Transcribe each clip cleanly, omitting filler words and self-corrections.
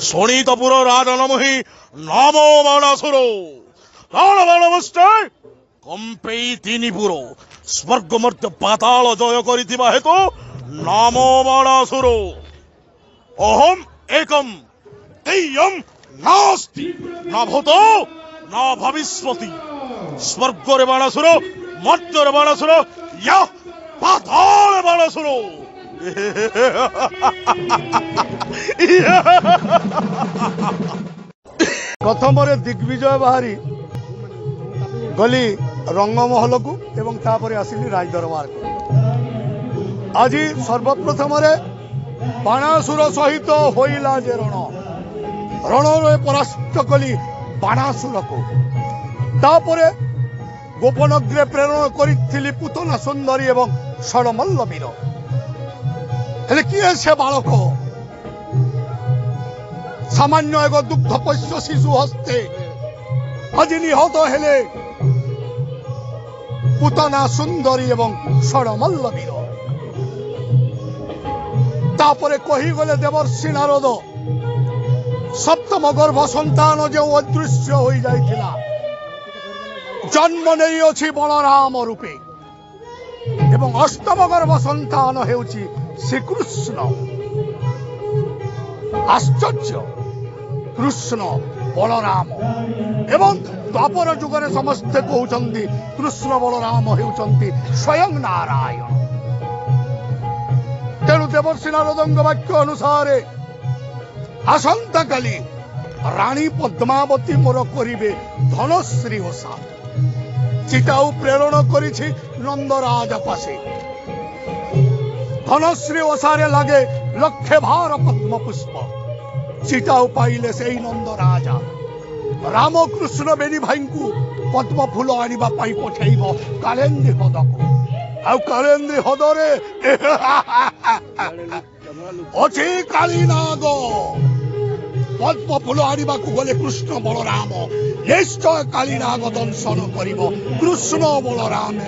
শোণিতপুর রাজনমোহী নমো বাণাসুর রাণবাণবস্তে কম্পেই তিনিপুর স্বর্গমর্ত্য পাতাল জয় করিଥିବା হেতু নমো বাণাসুর অহম একম তেয়ম নাস্তি না ভূত না ভবিষ্যতি স্বর্গরে বাণাসুর মর্ত্যরে বাণাসুর ইয়ঃ পাতালে বাণাসুর प्रथम दिग्विजय बाहरी गली रंगमहल को एवं तापरे आसिली राजदरबार को आज सर्वप्रथम बाणासुर सहित होइला जे रण परास्त कली बाणासुर को तापरे गोपनग्रे प्रेरण करी पूतना सुंदरी एवं षडमल्ल वीर हेले किए से बालक सामान्य एक दुग्धपोष्य शिशु हस्ते आज निहत हेले पूतना सुंदरी एवं षडमल्ल वीर तापरे कही गले देवर्षि नारद सप्तम गर्भ संतान जो अदृश्य हो जाइथिला जन्म नहीं अछि बलराम रूपे एवं अष्टम गर्भ संतान हेउछि श्रीकृष्ण आश्चर्य कृष्ण बलराम एवं द्वापर जुगरे समस्ते कहउछन्ति कृष्ण बलराम हेउछन्ति स्वयं नारायण तेणु देवर्षि नारदଙ୍କ वाक्य अनुसार आसंता काली रानी पद्मावती मोर करिवे धनश्री ओषा चिताऊ प्रेरण करिछि नंदराज पासे धनश्री ओषारे लगे लक्षे भार पद्म पुष्प चिताऊ पाइले से नंद राजा रामकृष्ण बेनी भाई को पद्म फूल आनिबा पाई पठाइब कालेन्द्री हद को आ कालेन्द्री हदरे अच्छे कालीनाग पद्म फूल आनिबा को गले कृष्ण बलराम निश्चय कालीनाग दंशन करिब कृष्ण बलराम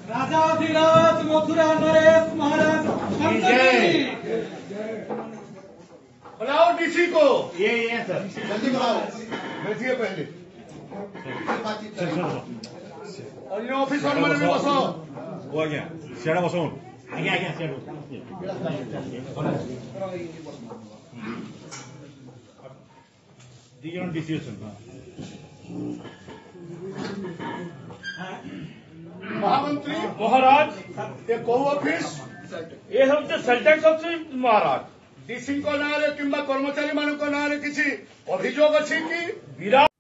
राजाधिराज मथुरा नरेश महाराज बुलाओ डीसी को ये सर जल्दी बुलाओ बैठिए पहले अन्य ऑफिसर मैंने भी बसो वो आज्ञा सियाड़ा बसो आज्ञा आज्ञा सियाड़ा दिजन डिसीजन महामंत्री महाराज ये को ऑफिस ये हम तो सेल्टेक्स ऑफिस महाराज डीसी को नारे किंबा कर्मचारी मान को नारे किसी अभियोग अछि कि विराट